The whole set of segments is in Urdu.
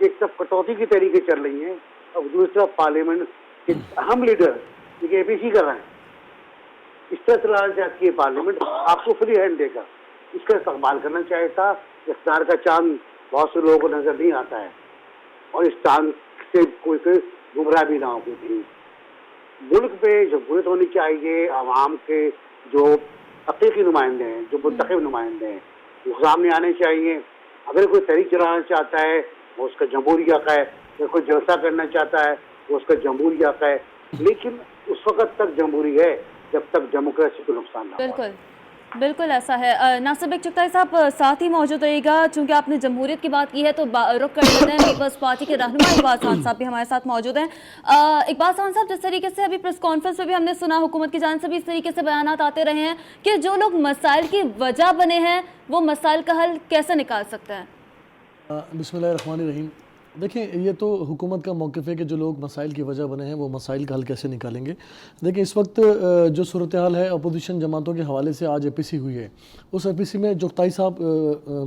ایک طرف کٹوتی کی طریقے چل رہی ہیں اور دوسری طرف پارلیمنٹ کے اہم لیڈر اے پی سی کر رہے ہیں. اس طرح چلانا چاہتی ہے پارلیمنٹ, آپ کو فری ہینڈ دے کر اس کا استقبال کرنا چاہیے تھا. اقتدار کا چاند بہت سے لوگوں کو نظر نہیں آتا ہے اور اس چاند سے کوئی گمراہ بھی نہ ہو. کوئی ملک پہ جمہوریت ہونی چاہیے, عوام کے جو حقیقی نمائندے ہیں, جو منتخب نمائندے ہیں, وہ سامنے آنے چاہیے. اگر کوئی تحریک چلانا چاہتا ہے وہ اس کا جمہوری حق ہے, اگر کوئی جلسہ کرنا چاہتا ہے وہ اس کا جمہوری حق ہے, لیکن اس وقت تک جمہوری ہے جب تک ڈیموکریسی کو نقصان نہ ہو. بالکل بالکل ایسا ہے. ناصر بیگ چغتائی صاحب ساتھ ہی موجود رہے گا, چونکہ آپ نے جمہوریت کی بات کی ہے تو رخ کر لیتے ہیں. پیپلز پارٹی کے رہنما اقبال خان صاحب بھی ہمارے ساتھ موجود ہیں. اقبال خان صاحب, جس طریقے سے ابھی پریس کانفرنس میں بھی ہم نے سنا, حکومت کی جانب سے بھی اس طریقے سے بیانات آتے رہے ہیں کہ جو لوگ مسائل کی وجہ بنے ہیں وہ مسائل کا حل کیسے نکال سکتے ہیں. بسم اللہ الرحمن الرحیم. دیکھیں, یہ تو حکومت کا موقف ہے کہ جو لوگ مسائل کی وجہ بنے ہیں وہ مسائل کا حل کیسے نکالیں گے. دیکھیں, اس وقت جو صورتحال ہے اپوزیشن جماعتوں کے حوالے سے آج اے پی سی ہوئی ہے. اس اے پی سی میں چغتائی صاحب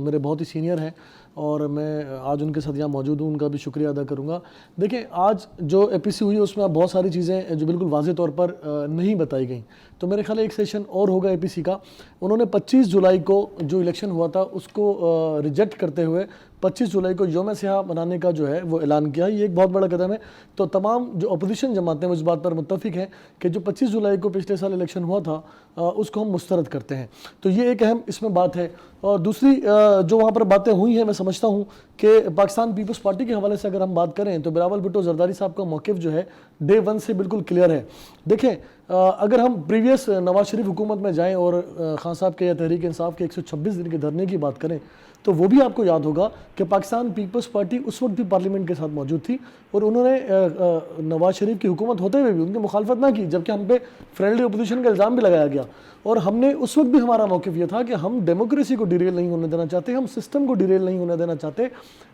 میرے بہت ہی سینئر ہیں اور میں آج ان کے ساتھ یہاں موجود ہوں, ان کا بھی شکریہ ادا کروں گا. دیکھیں, آج جو اے پی سی ہوئی ہے اس میں آپ بہت ساری چیزیں جو بالکل واضح طور پر نہیں بتائی گئیں. تو میرے خیال ایک سیشن اور ہوگا اے پی سی کا. انہوں نے 25 جولائی کو جو الیکشن ہوا تھا اس کو ریجیکٹ کرتے ہوئے 25 جولائی کو یوم سیاہ منانے کا جو ہے وہ اعلان کیا. یہ ایک بہت بڑا قدم ہے. تو تمام جو اپوزیشن جماعتیں وہ اس بات پر متفق ہیں کہ جو 25 جولائی کو پچھلے سال الیکشن ہوا تھا اس کو ہم مسترد کرتے ہیں. تو یہ ایک اہم اس میں بات ہے. اور دوسری جو وہاں پر باتیں ہوئی ہیں, میں سمجھتا ہوں کہ پاکستان پیپلز پارٹی کے حوالے سے اگر ہم بات کریں تو بلاول بھٹو زرداری صاحب کا موقف جو ہے ڈے ون سے بالکل کلیئر ہے. دیکھیں, اگر ہم پریویس نواز شریف حکومت میں جائیں اور خان صاحب کے یا تحریک انصاف کے 126 دن کے دھرنے کی بات کریں تو وہ بھی آپ کو یاد ہوگا کہ پاکستان پیپلز پارٹی اس وقت بھی پارلیمنٹ کے ساتھ موجود تھی اور انہوں نے نواز شریف کی حکومت ہوتے ہوئے بھی ان کی مخالفت نہ کی, جبکہ ہم پہ فرینڈلی اپوزیشن کا الزام بھی لگایا گیا. اور ہم نے اس وقت بھی, ہمارا موقف یہ تھا کہ ہم ڈیموکریسی کو ڈیریل نہیں ہونے دینا چاہتے, ہم سسٹم کو ڈیریل نہیں ہونے دینا چاہتے.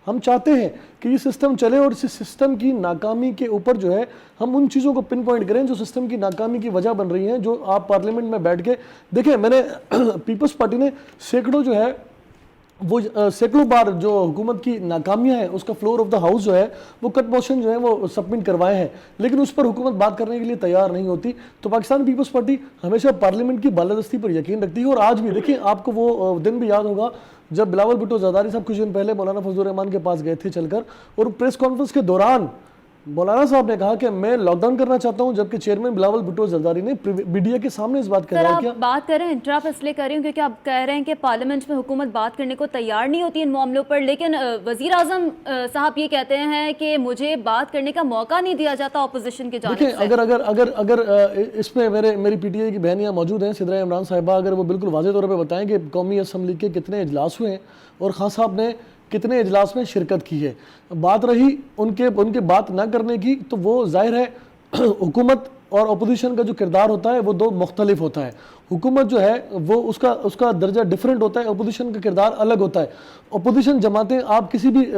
ہم چاہتے ہیں کہ یہ سسٹم چلے اور اس سسٹم کی ناکامی کے اوپر جو ہے ہم ان چیزوں کو پن پوائنٹ کریں جو سسٹم کی ناکامی کی وجہ بن رہی ہیں. جو آپ پارلیمنٹ میں بیٹھ کے دیکھیں, میں نے پیپلز پارٹی نے سینکڑوں جو ہے وہ سینکڑوں بار جو حکومت کی ناکامیاں ہیں اس کا فلور آف دا ہاؤس جو ہے وہ کٹ موشن جو ہے وہ سبمٹ کروائے ہیں, لیکن اس پر حکومت بات کرنے کے لیے تیار نہیں ہوتی. تو پاکستان پیپلز پارٹی ہمیشہ پارلیمنٹ کی بالادستی پر یقین رکھتی ہے. اور آج بھی دیکھیں, آپ کو وہ دن بھی یاد ہوگا جب بلاول بھٹو زرداری صاحب کچھ دن پہلے مولانا فضل الرحمان کے پاس گئے تھے چل کر, اور پریس کانفرنس کے دوران مولانا صاحب نے کہا کہ میں لاک ڈاؤن کرنا چاہتا ہوں, جبکہ چیئرمین بلاول بھٹو زرداری نے میڈیا کے سامنے اس بات کا اظہار کیا. آپ بات کر رہے ہیں, انٹراپ اس لیے کر رہی ہوں کیونکہ آپ کہہ رہے ہیں کہ پارلیمنٹ میں حکومت بات کرنے کو تیار نہیں ہوتی ان معاملوں پر, لیکن وزیر اعظم صاحب یہ کہتے ہیں کہ مجھے بات کرنے کا موقع نہیں دیا جاتا اپوزیشن کی جانب سے. اگر اس میں میری پی ٹی آئی کی بہنیاں موجود ہیں, صدرہ عمران صاحبہ, اگر وہ بالکل واضح طور پہ بتائیں کہ قومی اسمبلی کے کتنے اجلاس ہوئے ہیں اور خان صاحب نے کتنے اجلاس میں شرکت کی ہے. بات رہی ان کے بات نہ کرنے کی, تو وہ ظاہر ہے حکومت اور اپوزیشن کا جو کردار ہوتا ہے وہ دو مختلف ہوتا ہے. حکومت جو ہے وہ اس کا درجہ ڈیفرنٹ ہوتا ہے, اپوزیشن کا کردار الگ ہوتا ہے. اپوزیشن جماعتیں آپ کسی بھی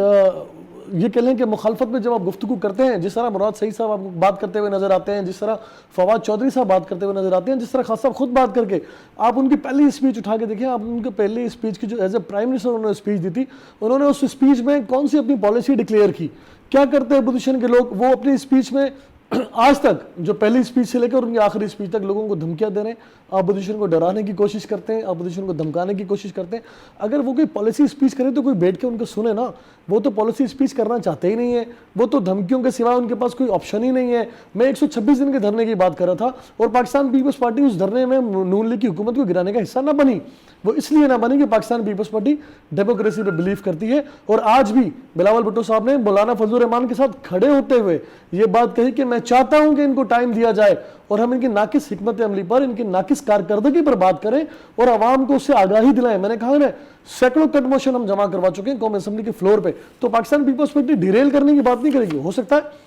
یہ کہہ لیں کہ مخالفت میں جب آپ گفتگو کرتے ہیں, جس طرح مراد سعید صاحب آپ کو بات کرتے ہوئے نظر آتے ہیں, جس طرح فواد چودھری صاحب بات کرتے ہوئے نظر آتے ہیں, جس طرح خان صاحب خود بات کر کے آپ ان کی پہلی اسپیچ اٹھا کے دیکھیں, آپ ان کے پہلی اسپیچ کی جو ایز اے پرائم منسٹر انہوں نے اسپیچ دی تھی, انہوں نے اس اسپیچ میں کون سی اپنی پالیسی ڈکلیئر کی, کیا کرتے ہیں اپوزیشن کے لوگ. وہ اپنی اسپیچ میں آج تک جو پہلی اسپیچ سے لے کر ان کی آخری اسپیچ تک لوگوں کو دھمکیاں دے رہے ہیں, اپوزیشن کو ڈرانے کی کوشش کرتے ہیں, اپوزیشن کو دھمکانے کی کوشش کرتے ہیں. اگر وہ کوئی پالیسی اسپیچ کریں تو کوئی بیٹھ کے ان کو سنے نا. وہ تو پالیسی اسپیچ کرنا چاہتے ہی نہیں ہیں, وہ تو دھمکیوں کے سوا ان کے پاس کوئی آپشن ہی نہیں ہے. میں 126 دن کے دھرنے کی بات کر رہا تھا, اور پاکستان پیپلز پارٹی اس دھرنے میں نون لیگ کی حکومت کو گرانے کا حصہ نہ بنی. وہ اس لیے نہ بنی کہ پاکستان پیپلز پارٹی ڈیموکریسی پہ بلیو کرتی ہے. اور آج بھی بلاول بھٹو صاحب نے مولانا فضل الرحمان کے ساتھ کھڑے ہوتے ہوئے یہ بات کہی کہ میں چاہتا ہوں کہ ان کو ٹائم دیا جائے اور ہم ان کی ناقص حکمت عملی پر, ان کی ناقص کارکردگی پر بات کریں اور عوام کو اس سے آگاہی دلائیں. میں نے کہا نا, سینکڑوں کٹ موشن ہم جمع کروا چکے ہیں قومی اسمبلی کے فلور پہ. تو پاکستان پیپلز پارٹی ڈیریل کرنے کی بات نہیں کرے گی. ہو سکتا ہے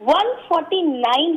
149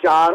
4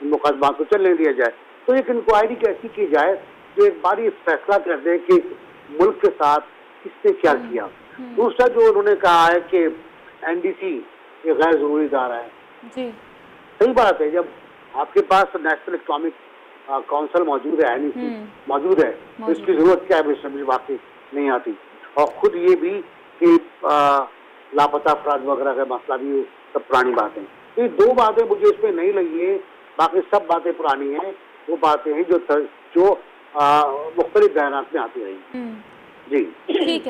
ان مقدمات کو چلنے دیا جائے. تو ایک انکوائری ایسی کی جائے جو ایک بار یہ فیصلہ کر دے کہ ملک کے ساتھ کس نے کیا کیا. دوسرا جو انہوں نے کہا ہے کہ NDC یہ غیر ضروری ادارہ ہے. جی صحیح بات ہے, جب آپ کے پاس نیشنل اکنامک کونسل موجود ہے, NEC موجود ہے, تو اس کی ضرورت کیا ہے مجھے واقعی نہیں آتی. اور خود یہ بھی کہ لاپتہ افراد وغیرہ کا مسئلہ بھی سب پرانی باتیں. تو یہ دو باتیں مجھے اس میں نہیں لگی ہیں, باقی سب باتیں پرانی ہیں. وہ باتیں ہیں جو مختلف بیانات میں آتی رہی. جی ٹھیک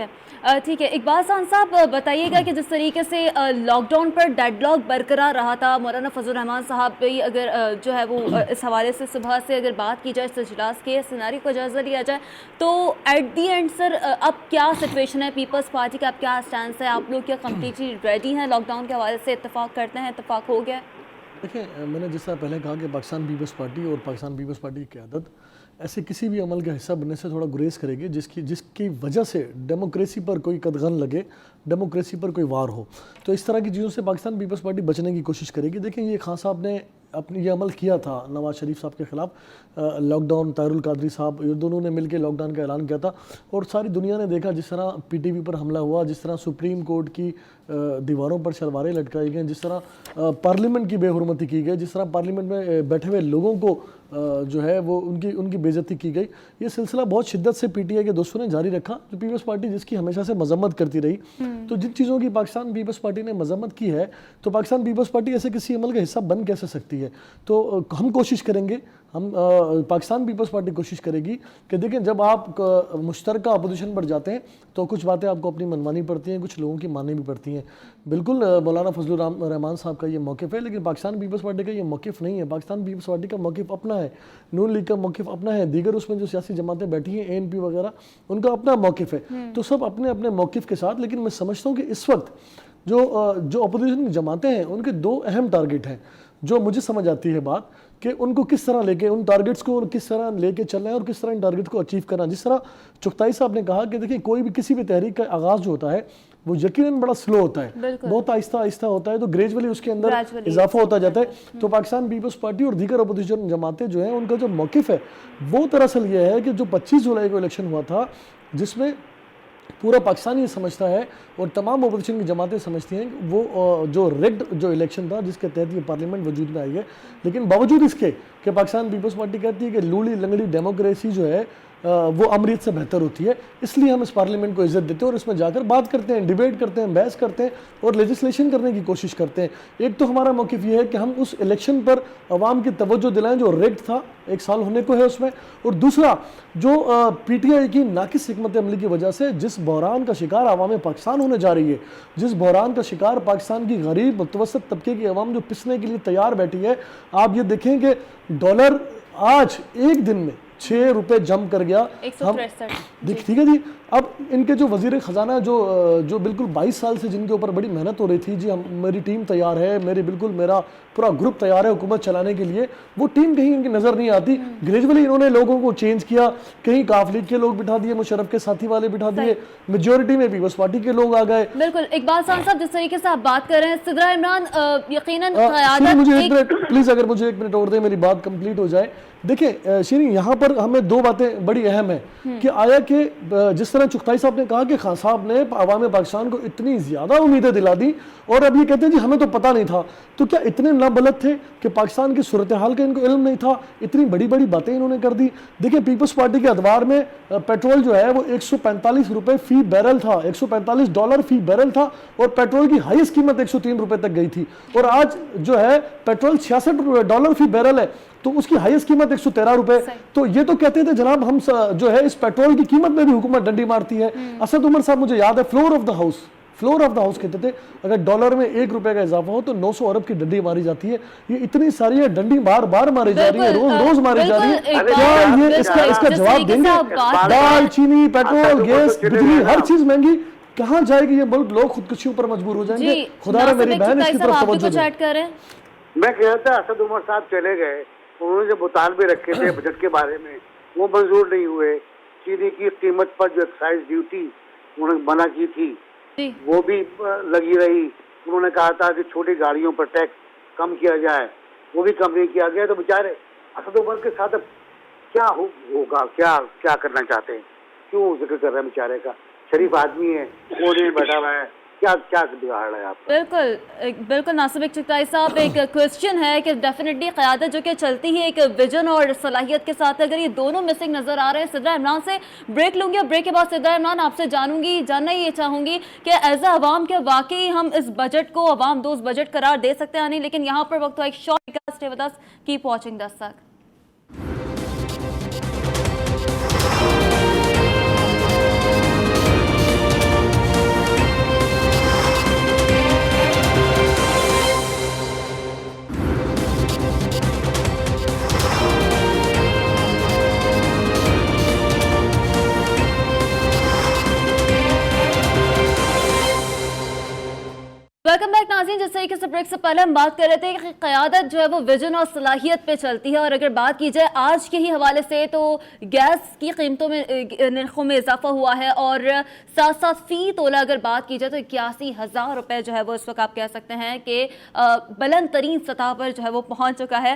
ہے. اقبال صاحب بتائیے گا کہ جس طریقے سے لاک ڈاؤن پر ڈیڈ لاک برقرار رہا تھا, مولانا فضل الرحمان صاحب بھی اگر جو ہے وہ اس حوالے سے صبح سے اگر بات کی جائے, اس اجلاس کے سیناریو کو جائزہ لیا جائے, تو ایٹ دی اینڈ سر اب کیا سچویشن ہے, پیپلز پارٹی کا اب کیا اسٹینس ہے, آپ لوگ کیا کمپلیٹلی ریڈی ہیں لاک ڈاؤن کے حوالے سے, اتفاق کرتے ہیں, اتفاق ہو گیا؟ دیکھیں, میں نے جس طرح پہلے کہا کہ پاکستان پیپلز پارٹی اور پاکستان پیپلز پارٹی کی قیادت ایسے کسی بھی عمل کا حصہ بننے سے تھوڑا گریز کرے گی جس کی وجہ سے ڈیموکریسی پر کوئی قدغن لگے, ڈیموکریسی پر کوئی وار ہو. تو اس طرح کی چیزوں سے پاکستان پیپلز پارٹی بچنے کی کوشش کرے گی. دیکھیں, یہ خان صاحب نے اپنی یہ عمل کیا تھا نواز شریف صاحب کے خلاف, لاک ڈاؤن, طاہر القادری صاحب, یہ دونوں نے مل کے لاک ڈاؤن کا اعلان کیا تھا. اور ساری دنیا نے دیکھا جس طرح PTV پر حملہ ہوا, جس طرح سپریم کورٹ کی دیواروں پر شلواریں لٹکائی گئیں, جس طرح پارلیمنٹ کی بے حرمتی کی گئی, جس طرح پارلیمنٹ میں بیٹھے ہوئے لوگوں کو جو ہے وہ ان کی بے عزتی کی گئی. یہ سلسلہ بہت شدت سے PTI کے دوستوں نے جاری رکھا, جو پیپلز پارٹی جس کی ہمیشہ سے مذمت کرتی رہی. تو جن چیزوں کی پاکستان پیپلز پارٹی نے مذمت کی ہے, تو پاکستان پیپلز پارٹی ایسے کسی عمل کا حصہ بن کیسے سکتی ہے. تو ہم کوشش کریں گے, ہم پاکستان پیپلز پارٹی کوشش کرے گی کہ دیکھیں, جب آپ مشترکہ اپوزیشن پر جاتے ہیں تو کچھ باتیں آپ کو اپنی منوانی پڑتی ہیں, کچھ لوگوں کی ماننی بھی پڑتی ہیں. بالکل مولانا فضل الرحمان صاحب کا یہ موقف ہے, لیکن پاکستان پیپلز پارٹی کا یہ موقف نہیں ہے. پاکستان پیپلز پارٹی کا موقف اپنا ہے, نون لیگ کا موقف اپنا ہے, دیگر اس میں جو سیاسی جماعتیں بیٹھی ہیں ANP وغیرہ, ان کا اپنا موقف ہے. تو سب اپنے اپنے موقف کے ساتھ. لیکن میں سمجھتا ہوں کہ اس وقت جو اپوزیشن کی جماعتیں ہیں, ان کے دو اہم ٹارگٹ ہیں جو مجھے سمجھ آتی ہے بات, کہ ان کو کس طرح لے کے, ان ٹارگٹس کو کس طرح لے کے چلنا ہے اور کس طرح ان ٹارگٹ کو اچیو کرنا. جس طرح چغتائی صاحب نے کہا کہ دیکھیں, کوئی بھی کسی بھی تحریک کا آغاز جو ہوتا ہے وہ یقیناً بڑا سلو ہوتا ہے, بہت آہستہ آہستہ ہوتا ہے, تو گریجولی اس کے اندر اضافہ ہوتا جاتا ہے. تو پاکستان پیپلز پارٹی اور دیگر اپوزیشن جماعتیں جو ہیں, ان کا جو موقف ہے وہ دراصل یہ ہے کہ جو 25 جولائی کو الیکشن ہوا تھا, جس میں پورا پاکستان یہ سمجھتا ہے اور تمام اپوزیشن کی جماعتیں سمجھتی ہیں کہ وہ جو ریگڈ جو الیکشن تھا, جس کے تحت یہ پارلیمنٹ وجود میں آئی ہے. لیکن باوجود اس کے کہ پاکستان پیپلز پارٹی کہتی ہے کہ لوڑی لنگڑی ڈیموکریسی جو ہے وہ امریت سے بہتر ہوتی ہے, اس لیے ہم اس پارلیمنٹ کو عزت دیتے ہیں اور اس میں جا کر بات کرتے ہیں, ڈیبیٹ کرتے ہیں, بحث کرتے ہیں اور لیجسلیشن کرنے کی کوشش کرتے ہیں. ایک تو ہمارا موقف یہ ہے کہ ہم اس الیکشن پر عوام کی توجہ دلائیں جو ریگڈ تھا, 1 سال ہونے کو ہے اس میں. اور دوسرا, جو PTI کی ناقص حکمت عملی کی وجہ سے جس بحران کا شکار عوام پاکستان ہونے جا رہی ہے, جس بحران کا شکار پاکستان کی غریب متوسط طبقے کی عوام جو پسنے کے لیے تیار بیٹھی ہے. آپ یہ دیکھیں کہ ڈالر آج ایک دن میں 6 روپے جمپ کر گیا. 163. ٹھیک ہے جی. اب ان کے جو وزیر خزانہ جو بالکل 22 سال سے جن کے اوپر بڑی محنت ہو رہی تھی, جی میری ٹیم تیار ہے, میرا پورا گروپ تیار ہے حکومت چلانے کے لیے, وہ ٹیم کہیں ان کی نظر نہیں آتی. گریجولی انہوں نے لوگوں کو چینج کیا, کہیں کاف لیگ کے لوگ بٹھا دیے, مشرف کے ساتھی والے بٹھا دیے, میجورٹی میں پیپلز پارٹی کے لوگ آ گئے. بالکل. اقبال صاحب جس طریقے سے آپ بات کر رہے ہیں, صدر عمران یقیناً پلیز اگر مجھے 1 منٹ اور دیں, میری بات کمپلیٹ ہو جائے. دیکھیں شیرین, یہاں پر ہمیں 2 باتیں بڑی اہم ہیں کہ آیا کہ جس طرح چغتائی صاحب نے کہا کہ خان صاحب نے عوام پاکستان کو اتنی زیادہ امیدیں دلا دی, اور اب یہ کہتے ہیں جی ہمیں تو پتہ نہیں تھا. تو کیا اتنے نابلد تھے کہ پاکستان کی صورتحال کا ان کو علم نہیں تھا؟ اتنی بڑی بڑی باتیں انہوں نے کر دی. دیکھیں, پیپلز پارٹی کے ادوار میں پیٹرول جو ہے وہ 145 روپے فی بیرل تھا, $145 فی بیرل تھا, اور پیٹرول کی ہائیسٹ قیمت 103 روپے تک گئی تھی. اور آج جو ہے پیٹرول $66 فی بیرل ہے, تو اس کی ہائیسٹ قیمت 113 روپے. تو یہ تو کہتے تھے جناب ہم جو ہے اس پیٹرول کی قیمت میں بھی حکومت ڈنڈی مارتی ہے. اسد عمر صاحب مجھے یاد ہے فلور آف دا ہاؤس کہتے تھے, اگر ڈالر میں 1 روپے کا اضافہ ہو تو 900 ارب کی ڈنڈی ماری جاتی ہے. یہ اتنی ساری ہے ڈنڈی بار بار ماری جا رہی ہے, روز ماری جا رہی ہے. کیا یہ اس کا جواب دیں گے؟ دال, چینی, پیٹرول, گیس, بجلی, ہر چیز مہنگی, کہاں جائے گی یہ ملک؟ لوگ خودکشیوں پر مجبور ہو جائیں گے. خدا رہے میری بہن اس کی طرف توجہ دیں. میں کہہ رہا تھا اسد عمر صاحب چلے گئے, انہوں نے جو مطالبے رکھے تھے بجٹ کے بارے میں وہ منظور نہیں ہوئے. چینی کی قیمت پر جو ایکسائز ڈیوٹی انہوں نے منع کی تھی وہ بھی لگی رہی. انہوں نے کہا تھا کہ چھوٹی گاڑیوں پر ٹیکس کم کیا جائے, وہ بھی کم نہیں کیا گیا. تو بیچارے اسد عمر کے ساتھ اب کیا ہوگا, کیا کرنا چاہتے ہیں, کیوں ذکر کر رہے ہیں بیچارے کا؟ شریف آدمی ہے, کونے میں بیٹھا ہوا ہے, کیا بگاڑ ہے آپ کا؟ بالکل ناصر بیگ چغتائی صاحب, ایک کوشچن ہے کہ ڈیفینیٹلی قیادت جو کہ چلتی ہی ایک ویژن اور صلاحیت کے ساتھ, اگر یہ دونوں مسنگ نظر آ رہے ہیں. صدر عمران سے بریک لوں گی اور بریک کے بعد صدر عمران آپ سے جاننا یہ چاہوں گی کہ ایز اے عوام کے واقعی ہم اس بجٹ کو عوام دوست بجٹ قرار دے سکتے ہیں نہیں, لیکن یہاں پر وقت ایک short stay with us, keep watching دستک. ویلکم بیک ناظرین. جس طریقے سے بریک سے پہلے ہم بات کر رہے تھے کہ قیادت جو ہے وہ ویژن اور صلاحیت پہ چلتی ہے, اور اگر بات کی جائے آج کے ہی حوالے سے تو گیس کی قیمتوں میں نرخوں میں اضافہ ہوا ہے, اور ساتھ ساتھ فی تولہ اگر بات کی جائے تو 81,000 روپے جو ہے وہ اس وقت آپ کہہ سکتے ہیں کہ بلند ترین سطح پر جو ہے وہ پہنچ چکا ہے.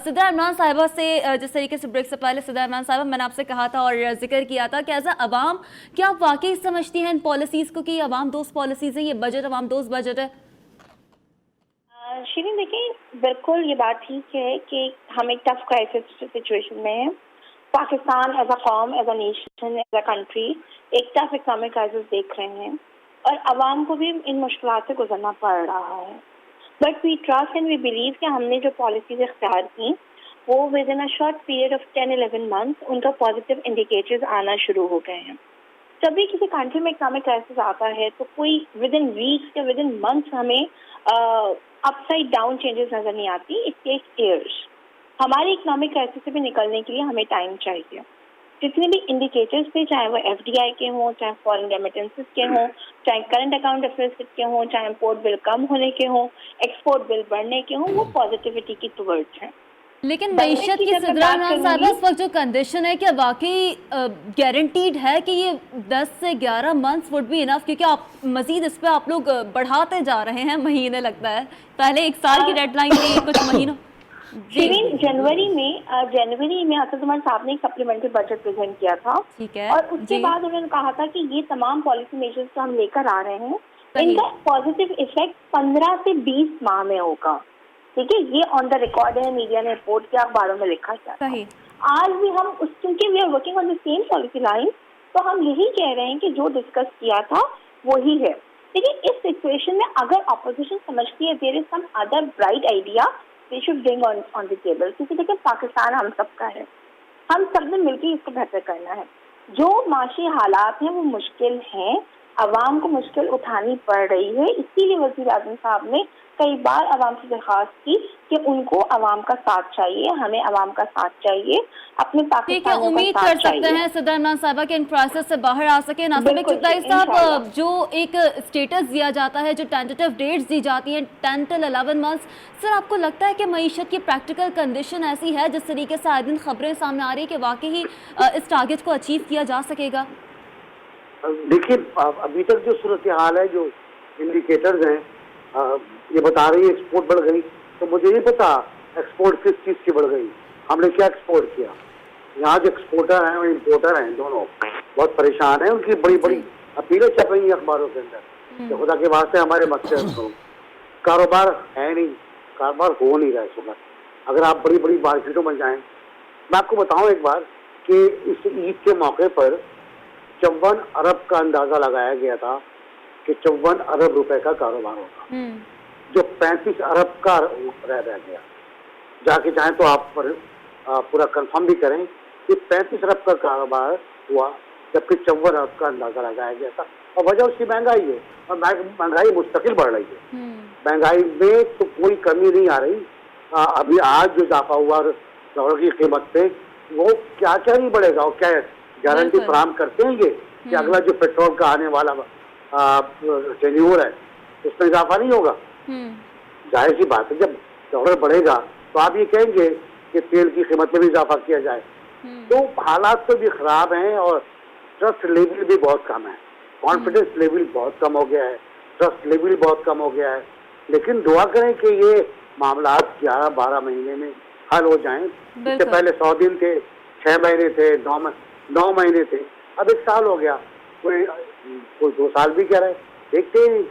صدر عمران صاحبہ سے جس طریقے سے بریک سے پہلے صدر عمران صاحبہ میں نے آپ سے کہا تھا اور ذکر کیا تھا کہ ایز اے عوام کیا آپ واقعی سمجھتی ہیں ان پالیسیز کو کہ یہ عوام دوست پالیسیز ہیں, یہ بجٹ عوام دوست بجٹ ہے؟ شیرین دیکھیں, بالکل یہ بات ٹھیک ہے کہ ہم ایک ٹف کرائسس سچویشن میں ہیں. پاکستان ایز اے قوم, as a nation, as a country ایک ٹف اکنامک کرائسس دیکھ رہے ہیں, اور عوام کو بھی ان مشکلات سے گزرنا پڑ رہا ہے. But we trust and we believe کہ ہم نے جو پالیسیز اختیار کی وہ within a short period of 10-11 months ان کا پازیٹیو انڈیکیٹرز آنا شروع ہو گئے ہیں. جب بھی کسی کنٹری میں اکنامک کرائسس آتا ہے تو کوئی ود ان ویکس یا ود ان منتھس ہمیں اپ سائڈ ڈاؤن چینجز نظر نہیں آتی. It takes years. ہماری اکنامک کرائسس سے بھی نکلنے کے لیے ہمیں ٹائم چاہیے. جتنے بھی انڈیکیٹرز تھے, چاہے وہ FDI کے ہوں, چاہے فارن ریمیٹنسز کے ہوں, چاہے کرنٹ اکاؤنٹ ڈیفیسٹ کے ہوں, چاہے امپورٹ بل کم ہونے کے ہوں, ایکسپورٹ بل بڑھنے کے ہوں, وہ پازیٹیوٹی کی ٹورڈز ہیں. لیکن معیشت کی صدر عمران صاحب اس وقت جو کنڈیشن ہے کہ واقعی گارنٹیڈ ہے کہ یہ 10 سے 11 months وڈ بی انف, کیونکہ آپ مزید اس پہ آپ لوگ بڑھاتے جا رہے ہیں مہینے, لگتا ہے پہلے 1 سال کی ڈیڈ لائن تھی, کچھ مہینوں. جنوری میں اسد عمر صاحب نے ایک سپلیمنٹری بجٹ پریزنٹ کیا تھا, اور اس کے بعد انہوں نے کہا تھا کہ یہ تمام پالیسی میجرز جو ہم لے کر آ رہے ہیں ان کا پازیٹیو ایفیکٹ 15 سے 20 ماہ میں ہوگا. ٹھیک ہے, یہ آن دا ریکارڈ ہے, میڈیا نے رپورٹ کیا, اخباروں میں لکھا گیا. آج بھی ہم اس, کیونکہ we are working on the same policy line, تو ہم یہی کہہ رہے ہیں کہ جو ڈسکس کیا تھا وہی ہے. لیکن اس سچویشن میں اگر اپوزیشن سمجھتی ہے there is some other bright idea they should bring on the table, کیونکہ دیکھیں پاکستان ہم سب کا ہے, ہم سب نے مل کے اس کو بہتر کرنا ہے. جو معاشی حالات ہیں وہ مشکل ہیں, عوام کو مشکل اٹھانی پڑ رہی ہے, اسی لیے وزیر اعظم صاحب نے کئی بار عوام سے درخواست کی کہ ان کو عوام کا ساتھ چاہیے, ہمیں عوام کا ساتھ چاہیے, اپنے پاکستان کا امید کر سکتے ہیں صدر عمران صاحبہ کے ان پروسیس سے باہر آ سکے. ناصر بیگ چغتائی صاحب, جو ایک اسٹیٹس دیا جاتا ہے, جو ٹینٹیٹیو ڈیٹس دی جاتی ہیں 10 سے 11 months, سر آپ کو لگتا ہے کہ معیشت کی پریکٹیکل کنڈیشن ایسی ہے جس طریقے سے آئے دن خبریں سامنے آ رہی ہیں کہ واقعی اس ٹارگیٹ کو اچیو کیا جا سکے گا؟ دیکھیے ابھی تک جو صورتحال ہے, جو انڈیکیٹرز ہیں یہ بتا رہی ہے ایکسپورٹ بڑھ گئی, تو مجھے نہیں پتا ایکسپورٹ کس چیز کی بڑھ گئی, ہم نے کیا ایکسپورٹ کیا. یہاں جو ایکسپورٹر ہیں اور امپورٹر ہیں دونوں بہت پریشان ہیں, ان کی بڑی بڑی اپیلیں چھپ رہی ہیں اخباروں کے اندر کہ خدا کے واسطے ہمارے مقصد ہو. کاروبار ہے نہیں, کاروبار ہو نہیں رہا اس وقت. اگر آپ بڑی بڑی مارکیٹوں میں جائیں, میں آپ کو بتاؤں ایک بار کہ اس عید کے موقع پر 54 ارب کا اندازہ لگایا گیا تھا کہ 54 ارب روپے کا کاروبار ہوگا, جو 35 ارب کا رہ گیا. جا کے چاہیں تو آپ پر پورا کنفرم بھی کریں کہ 35 ارب کا کاروبار ہوا, جبکہ 54 ارب کا اندازہ لگایا گیا تھا. اور وجہ اس کی مہنگائی ہے, اور مہنگائی مستقل بڑھ رہی ہے. مہنگائی میں تو کوئی کمی نہیں آ رہی. ابھی آج جو اضافہ ہوا ڈالر کی قیمت پہ, وہ کیا کیا نہیں بڑھے گا, اور کیا گارنٹی فراہم کرتے ہیں یہ کہ اگلا جو پیٹرول کا آنے والا ٹینیور ہے اس میں اضافہ نہیں ہوگا؟ ظاہر سی بات ہے, جب ڈالر بڑھے گا تو آپ یہ کہیں گے کہ تیل کی قیمت میں بھی اضافہ کیا جائے. تو حالات تو بھی خراب ہیں, اور ٹرسٹ لیول بھی بہت کم ہے, کانفیڈنس لیول بہت کم ہو گیا ہے, ٹرسٹ لیول بہت کم ہو گیا ہے. لیکن دعا کریں کہ یہ معاملات 11-12 مہینے میں حل ہو جائیں. اس سے بالکل. پہلے 100 دن تھے, 6 مہینے تھے, 9 مہینے تھے, اب 1 سال ہو گیا. کوئی 2 سال بھی کہہ رہے, دیکھتے ہیں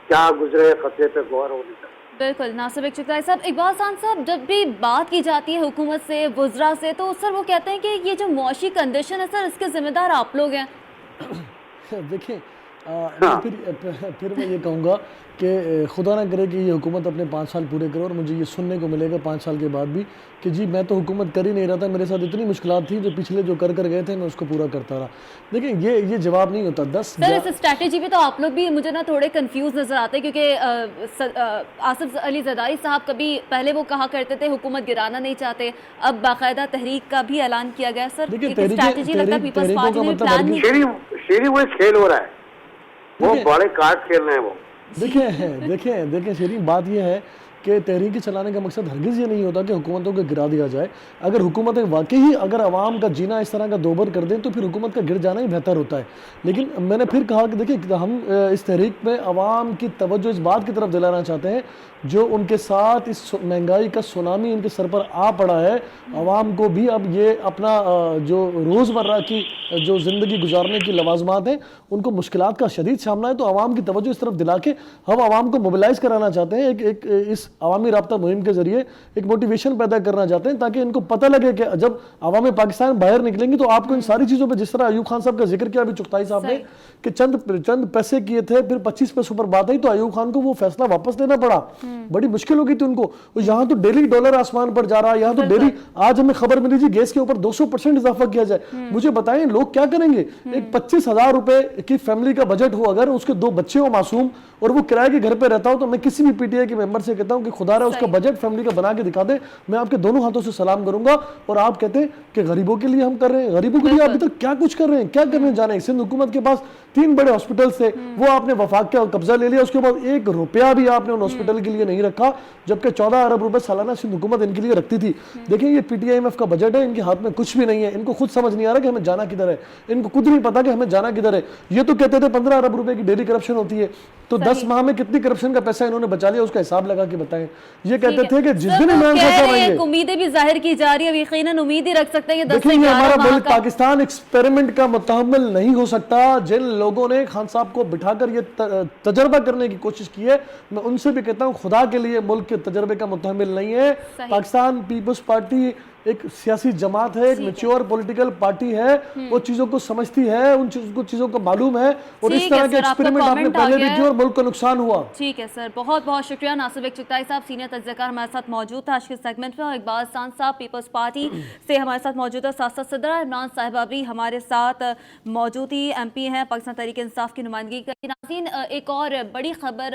کیا گزرے, خطرے پہ غور ہونے کا. بالکل. ناصر چغتائی صاحب, اقبال خان صاحب, جب بھی بات کی جاتی ہے حکومت سے, وزراء سے, تو سر وہ کہتے ہیں کہ یہ جو معاشی کنڈیشن ہے سر, اس کے ذمہ دار آپ لوگ ہیں. دیکھیں پھر میں یہ کہوں گا کہ خدا نہ کرے کہ یہ حکومت اپنے 5 سال پورے کرے اور مجھے یہ سننے کو ملے گا 5 سال کے بعد بھی کہ جی میں تو حکومت کر ہی نہیں رہا تھا, میرے ساتھ اتنی مشکلات تھی جو پچھلے جو کر گئے تھے میں اس کو پورا کرتا رہا. دیکھیں یہ جواب نہیں ہوتا. سر اس اسٹریٹجی پہ تو آپ لوگ بھی مجھے نا تھوڑے کنفیوز نظر آتے ہیں, کیونکہ آصف علی زرداری صاحب کبھی پہلے وہ کہا کرتے تھے حکومت گرانا نہیں چاہتے, اب باقاعدہ تحریک کا بھی اعلان کیا گیا. سر اسٹریٹجی لگتا ہے پیپلز پارٹی نے پلان نہیں. شیری وہ کھیل ہو رہا ہے, وہ بڑے کارڈ کھیل رہے ہیں. وہ دیکھیں شیرین, بات یہ ہے کہ تحریک چلانے کا مقصد ہرگز یہ نہیں ہوتا کہ حکومتوں کو گرا دیا جائے. اگر حکومتیں واقعی اگر عوام کا جینا اس طرح کا دوبر کر دیں تو پھر حکومت کا گر جانا ہی بہتر ہوتا ہے. لیکن میں نے پھر کہا کہ دیکھیں ہم اس تحریک میں عوام کی توجہ اس بات کی طرف دلانا چاہتے ہیں جو ان کے ساتھ اس مہنگائی کا سونامی ان کے سر پر آ پڑا ہے. عوام کو بھی اب یہ اپنا جو روزمرہ کی جو زندگی گزارنے کی لوازمات ہیں ان کو مشکلات کا شدید سامنا ہے, تو عوام کی توجہ اس طرف دلا کے ہم عوام کو موبلائز کرانا چاہتے ہیں. ایک اس عوامی رابطہ مہم کے ذریعے ایک موٹیویشن پیدا کرنا چاہتے ہیں تاکہ ان کو پتہ لگے کہ جب عوام پاکستان باہر نکلیں گی تو آپ کو ان ساری چیزوں پہ, جس طرح ایوب خان صاحب کا ذکر کیا ابھی چغتائی صاحب نے کہ چند پیسے کیے تھے, پھر 25 پیسوں پر بات آئی تو ایوب خان کو وہ فیصلہ واپس لینا پڑا, بڑی مشکل ہو گئی تھی ان کو. یہاں تو ڈیلی ڈالر آسمان پر جا رہا ہے, یہاں تو ڈیلی آج ہمیں خبر ملی جی گیس کے اوپر 200% اضافہ کیا جائے. مجھے بتائیں لوگ کیا کریں گے؟ ایک 25,000 روپے کی فیملی کا بجٹ ہو, اگر اس کے 2 بچے ہو معصوم اور وہ کرائے کے گھر پہ رہتا ہو, تو میں کسی بھی پی ٹی آئی کے ممبر سے کہتا ہوں کہ خدا رہا اس کا بجٹ فیملی کا بنا کے دکھا دے, میں آپ کے دونوں ہاتھوں سے سلام کروں گا. اور آپ کہتے ہیں کہ غریبوں کے لیے ہم کر رہے ہیں, غریبوں کے لیے ابھی تک کیا کچھ کر رہے ہیں, کیا کرنے جانے ہیں؟ سندھ حکومت کے پاس 3 بڑے ہاسپٹلز تھے, وہ آپ نے وفاق کا قبضہ لے لیا, اس کے بعد 1 روپیہ بھی آپ نے ان ہاسپٹل کے لیے نہیں رکھا, جبکہ 14 ارب روپے سالانہ سندھ حکومت ان کے لیے رکھتی تھی. دیکھیں یہ P T I M F کا بجٹ ہے, ان کے ہاتھ میں کچھ بھی نہیں ہے, ان کو خود سمجھ نہیں آ رہا کہ ہمیں جانا کدھر ہے, ان کو خود نہیں پتا کہ ہمیں جانا کدھر ہے. یہ تو کہتے تھے 15 ارب روپے کی ڈیلی کرپشن ہوتی ہے, تو 10 ماہ میں کتنی کرپشن کا پیسہ انہوں نے بچا لیا اس کا حساب لگا کے بتائیں. یہ کہتے تھے کہ جس دن عمران خان صاحب آئیں گے, امیدیں بھی ظاہر کی جا رہی ہے, یقیناً امید ہی رکھ سکتے ہیں کہ 10 سے 11 دیکھیں ہمارا ماہ ملک پاکستان ایکسپیریمنٹ کا متحمل نہیں ہو سکتا. جن لوگوں نے خان صاحب کو بٹھا کر یہ تجربہ کرنے کی کوشش کی ہے, میں ان سے بھی کہتا ہوں خدا کے لیے ملک کے تجربے کا متحمل نہیں ہے. پاکستان پیپلز پارٹی ایک سیاسی جماعت ہے, ایک میچور پولیٹیکل پارٹی ہے, وہ چیزوں کو سمجھتی ہے, ان چیزوں کو معلوم ہے, اور اس طرح کے ایکسپیریمنٹ آپ نے پہلے بھی کیے اور ملک کا نقصان ہوا. ٹھیک ہے سر, بہت بہت شکریہ. ناصر چغتائی صاحب سینئر تجزیہ کار ہمارے ساتھ موجود تھا آج کے سیگمنٹ میں, اور اقبال خان صاحب پیپلز پارٹی سے ہمارے ساتھ موجود ہے. ساتھ ساتھ صدر عمران صاحبہ بھی ہمارے ساتھ موجود ہی ایم پی ہیں پاکستان تحریک انصاف کی نمائندگی کا. ناظرین ایک اور بڑی خبر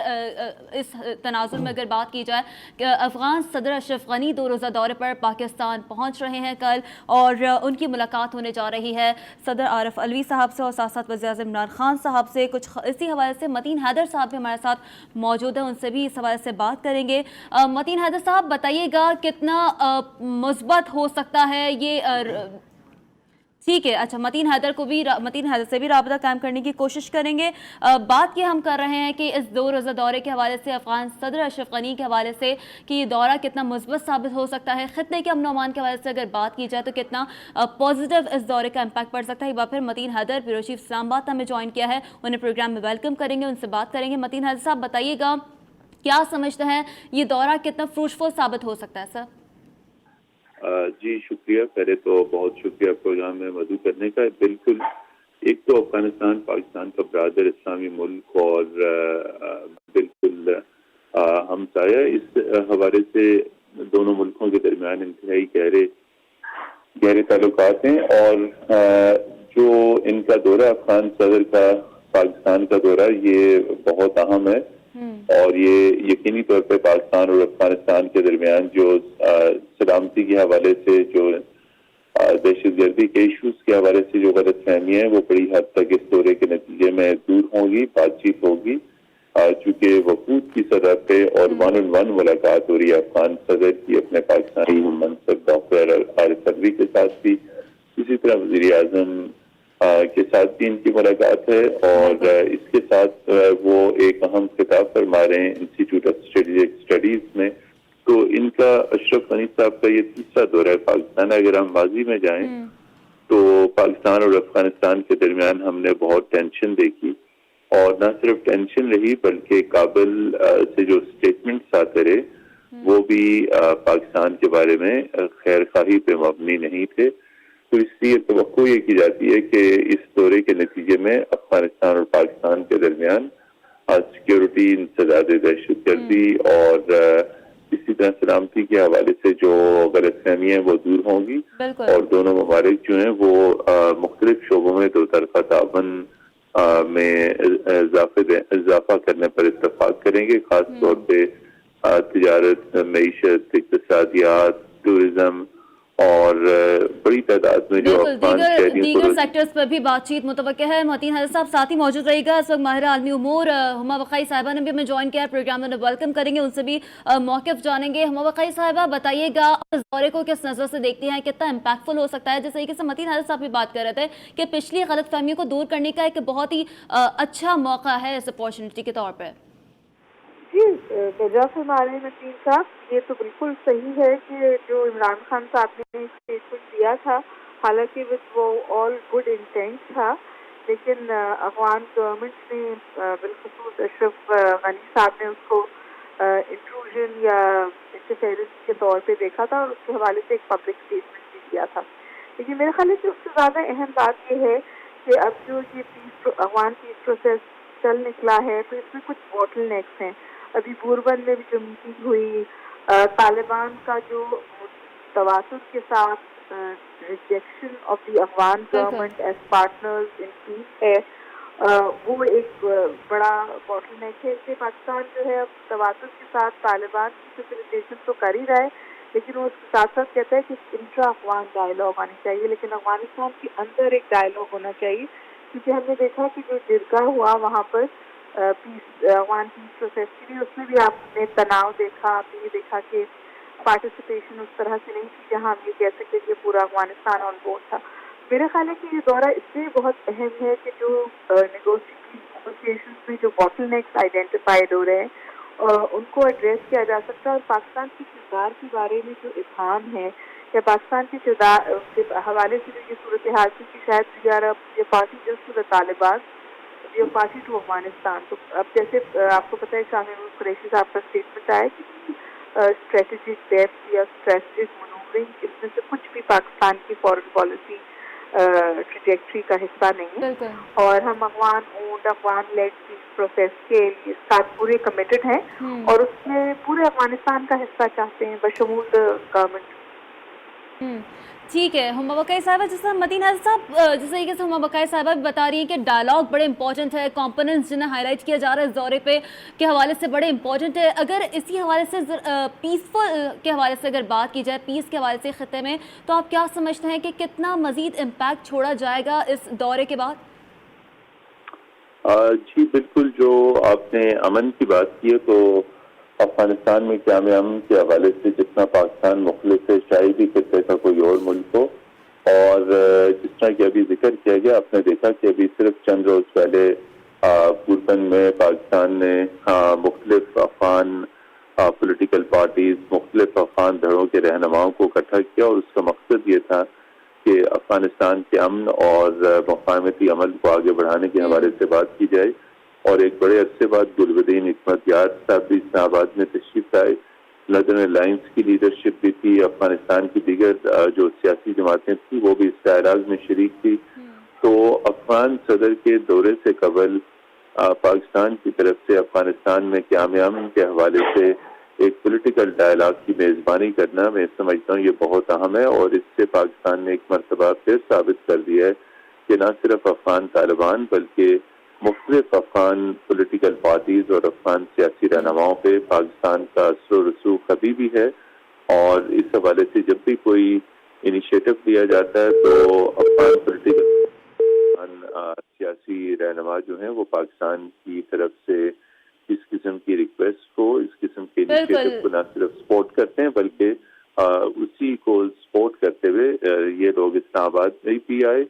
اس تناظر میں اگر بات کی جائے کہ افغان صدر اشرف غنی 2 روزہ دورے پر پاکستان پہنچ رہے ہیں کل, اور ان کی ملاقات ہونے جا رہی ہے صدر عارف علوی صاحب سے اور ساتھ ساتھ وزیر اعظم عمران خان صاحب سے. کچھ اسی حوالے سے متین حیدر صاحب بھی ہمارے ساتھ موجود ہیں, ان سے بھی اس حوالے سے بات کریں گے. متین حیدر صاحب بتائیے گا کتنا مثبت ہو سکتا ہے یہ, ٹھیک ہے اچھا متین حیدر سے بھی رابطہ قائم کرنے کی کوشش کریں گے. بات یہ ہم کر رہے ہیں کہ اس 2 روزہ دورے کے حوالے سے افغان صدر اشرف غنی کے حوالے سے کہ یہ دورہ کتنا مثبت ثابت ہو سکتا ہے, خطے کے امن و امان کے حوالے سے اگر بات کی جائے تو کتنا پازیٹیو اس دورے کا امپیکٹ پڑ سکتا ہے. ایک بار پھر متین حیدر بیورو چیف اسلام آباد ہمیں جوائن کیا ہے, انہیں پروگرام میں ویلکم کریں گے, ان سے بات کریں گے. متین حیدر صاحب بتائیے گا کیا سمجھتے ہیں یہ دورہ کتنا فروٹفل ثابت ہو سکتا ہے سر؟ جی شکریہ, پہلے تو بہت شکریہ پروگرام میں مدعو کرنے کا. بالکل, ایک تو افغانستان پاکستان کا برادر اسلامی ملک اور بالکل ہمسایہ, اس حوالے سے دونوں ملکوں کے درمیان انتہائی گہرے تعلقات ہیں. اور جو ان کا دورہ افغان صدر کا پاکستان کا دورہ یہ بہت اہم ہے, اور یہ یقینی طور پہ پاکستان اور افغانستان کے درمیان جو سلامتی کے حوالے سے, جو دہشت گردی کے ایشوز کے حوالے سے جو غلط فہمی ہے وہ بڑی حد تک اس دورے کے نتیجے میں دور ہوں گی, بات چیت ہوگی. چونکہ وفود کی سطح پہ اور 1-on-1 ملاقات ہو رہی ہے افغان صدر کی اپنے پاکستانی منصب ڈاکٹر عارف علوی کے ساتھ بھی, اسی طرح وزیر اعظم کے ساتھ بھی ان کی ملاقات ہے. اور اس کے ساتھ وہ ایک اہم خطاب فرما رہے ہیں انسٹیٹیوٹ آف اسٹریٹجک اسٹڈیز میں تو ان کا اشرف غنی صاحب کا یہ تیسرا دورہ ہے پاکستان. اگر ہم ماضی میں جائیں تو پاکستان اور افغانستان کے درمیان ہم نے بہت ٹینشن دیکھی, اور نہ صرف ٹینشن رہی بلکہ کابل سے جو اسٹیٹمنٹس آتے رہے وہ بھی پاکستان کے بارے میں خیر خواہی پہ مبنی نہیں تھے. تو اس لیے توقع یہ کی جاتی ہے کہ اس دورے کے نتیجے میں افغانستان اور پاکستان کے درمیان سیکیورٹی, انسداد دہشت گردی اور اسی طرح سلامتی کے حوالے سے جو غلط فہمیاں وہ دور ہوں گی, اور دونوں ممالک جو ہیں وہ مختلف شعبوں میں دو طرفہ تعاون میں اضافہ کرنے پر اتفاق کریں گے, خاص طور پہ تجارت, معیشت, اقتصادیات, ٹورزم اور بڑی تعداد میں جو افغان دیگر سیکٹرز پر بھی بات چیت متوقع ہے. متین حضرت صاحب ساتھ ہی موجود رہے گا. اس وقت ماہرہ عالمی امور ہما وقائی صاحبہ نے بھی ہمیں جوائن کیا ہے پروگرام میں, ویلکم کریں گے, ان سے بھی موقف جانیں گے. ہما وقائی صاحبہ بتائیے گا اس دورے کو کس نظر سے دیکھتی ہیں, کتنا امپیکٹ فل ہو سکتا ہے؟ جس طریقے سے متین حضرت صاحب بھی بات کر رہے تھے کہ پچھلی غلط فہمیوں کو دور کرنے کا ایک بہت ہی اچھا موقع ہے اس اپارچونٹی کے طور پہ. جی بجا فرما رہے ہیں متین صاحب, یہ تو بالکل صحیح ہے کہ جو عمران خان صاحب نے اسٹیٹمنٹ دیا تھا, حالانکہ وہ آل گڈ انٹینٹ تھا, لیکن افغان گورنمنٹ نے بالخصوص اشرف غنی صاحب نے اس کو انٹروژن یا انٹرفیئرنس کے طور پہ دیکھا تھا, اور اس کے حوالے سے ایک پبلک اسٹیٹمنٹ بھی دیا تھا. لیکن میرے خیال ہے کہ اس سے زیادہ اہم بات یہ ہے کہ اب جو یہ افغان پیس پروسیس چل نکلا ہے تو اس میں کچھ باٹل نیکس ہیں. ابھی بوربن میں بھی جو میٹنگ ہوئی, طالبان کا جو تواتر کے ساتھ rejection of the Afghan government as partners in peace ہے, وہ ایک بڑا باٹل نیک ہے. اس سے پاکستان جو ہے اب تواتر کے ساتھ طالبان کی فیسیلیٹیشن تو کر ہی رہا ہے, لیکن وہ اس کے ساتھ ساتھ کہتا ہے کہ انٹرا افغان ڈائلاگ آنی چاہیے, لیکن افغانستان کے اندر ایک ڈائلاگ ہونا چاہیے, کیونکہ ہم نے دیکھا کہ جو جرگہ ہوا وہاں پر افغان پیس پروسیس کے لیے, اس میں بھی آپ نے تناؤ دیکھا, آپ نے یہ دیکھا کہ پارٹیسپیشن اس طرح سے نہیں تھی جہاں ہم یہ کہہ سکتے کہ پورا افغانستان آن بورڈ تھا. میرا خیال ہے کہ یہ دورہ اس لیے بہت اہم ہے کہ جو نیگوشیشن میں جو باٹل نیکس آئیڈینٹیفائڈ ہو رہے ہیں ان کو ایڈریس کیا جا سکتا ہے, اور پاکستان کے کردار کے بارے میں جو ابہام ہے یا پاکستان کے کردار کے حوالے سے جو یہ صورتحال تھی کہ شاید یہ پارٹی جسٹ ٹو طالبان, یہ پارٹی ٹو افغانستان. تو اب جیسے آپ کو پتہ ہے شاہ محمود قریشی صاحب کا اسٹیٹمنٹ آیا کہ اسٹریٹجک ڈیپتھ یا اسٹریٹجک منورنگ اس میں سے کچھ بھی پاکستان کی فارن پالیسی ٹریجیکٹری کا حصہ نہیں ہے, اور ہم Afghan owned Afghan lead peace process کے ساتھ پورے کمیٹڈ ہیں, اور اس میں پورے افغانستان کا حصہ چاہتے ہیں بشمول گورنمنٹ. ٹھیک ہے ہما وقائی صاحبہ, جس طرح متین حضرت صاحب جس طریقے سے ہما وقائی صاحبہ بھی بتا رہی ہیں کہ ڈائلاگ بڑے امپورٹنٹ ہے, کمپوننٹس جنہیں ہائی لائٹ کیا جا رہا ہے اس دورے پہ کے حوالے سے بڑے امپورٹنٹ ہے. اگر اسی حوالے سے پیسفل کے حوالے سے اگر بات کی جائے, پیس کے حوالے سے خطے میں, تو آپ کیا سمجھتے ہیں کہ کتنا مزید امپیکٹ چھوڑا جائے گا اس دورے کے بعد؟ جی بالکل, جو آپ نے امن کی بات کی ہے تو افغانستان میں قیام امن کے حوالے سے جتنا پاکستان مخلص ہے شاید ہی خطے کا کوئی اور ملک ہو, اور جس طرح کہ ابھی ذکر کیا گیا, آپ نے دیکھا کہ ابھی صرف چند روز پہلے بوربن میں پاکستان نے مختلف افغان پولیٹیکل پارٹیز, مختلف افغان دھڑوں کے رہنماؤں کو اکٹھا کیا, اور اس کا مقصد یہ تھا کہ افغانستان کے امن اور مفاہمتی عمل کو آگے بڑھانے کے حوالے سے بات کی جائے. اور ایک بڑے عرصے بعد گلبدین حکمت یار صاحب بھی اسلام آباد میں تشریف لائے, ناردرن الائنس کی لیڈرشپ بھی تھی, افغانستان کی دیگر جو سیاسی جماعتیں تھیں وہ بھی اس ڈائلاگ میں شریک تھی. تو افغان صدر کے دورے سے قبل پاکستان کی طرف سے افغانستان میں قیام امن کے حوالے سے ایک پولیٹیکل ڈائلاگ کی میزبانی کرنا میں سمجھتا ہوں یہ بہت اہم ہے, اور اس سے پاکستان نے ایک مرتبہ پھر ثابت کر دیا ہے کہ نہ صرف افغان طالبان بلکہ مختلف افغان پولیٹیکل پارٹیز اور افغان سیاسی رہنماؤں پہ پاکستان کا اثر و رسوخ ابھی بھی ہے. اور اس حوالے سے جب بھی کوئی انیشیٹو لیا جاتا ہے تو افغان پولیٹیکل سیاسی رہنما جو ہیں وہ پاکستان کی طرف سے اس قسم کی ریکویسٹ کو, اس قسم کے انیشیٹو کو نہ صرف سپورٹ کرتے ہیں بلکہ اسی کو سپورٹ کرتے ہوئے یہ لوگ اسلام آباد میں بھی آئے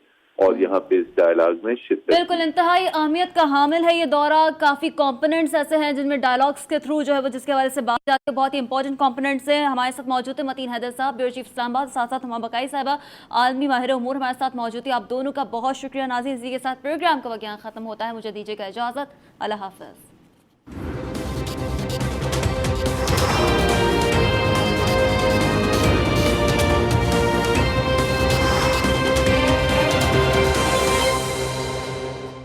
اور یہاں پہ اس ڈائلاگ میں شرکت بالکل انتہائی اہمیت کا حامل ہے یہ دورہ. کافی کمپوننٹس ایسے ہیں جن میں ڈائلاگس کے تھرو جو ہے وہ جس کے حوالے سے بات جاتی ہے, بہت ہی امپورٹنٹ کمپوننٹس ہیں. ہمارے ساتھ موجود ہیں متین حیدر صاحب, بیورو چیف اسلام آباد, ساتھ ساتھ ہما بقائی صاحبہ عالمی ماہر امور ہمارے ساتھ موجود ہیں. آپ دونوں کا بہت شکریہ. ناظرین اسی کے ساتھ پروگرام کا وقت یہاں ختم ہوتا ہے. مجھے دیجیے گا اجازت. اللہ حافظ.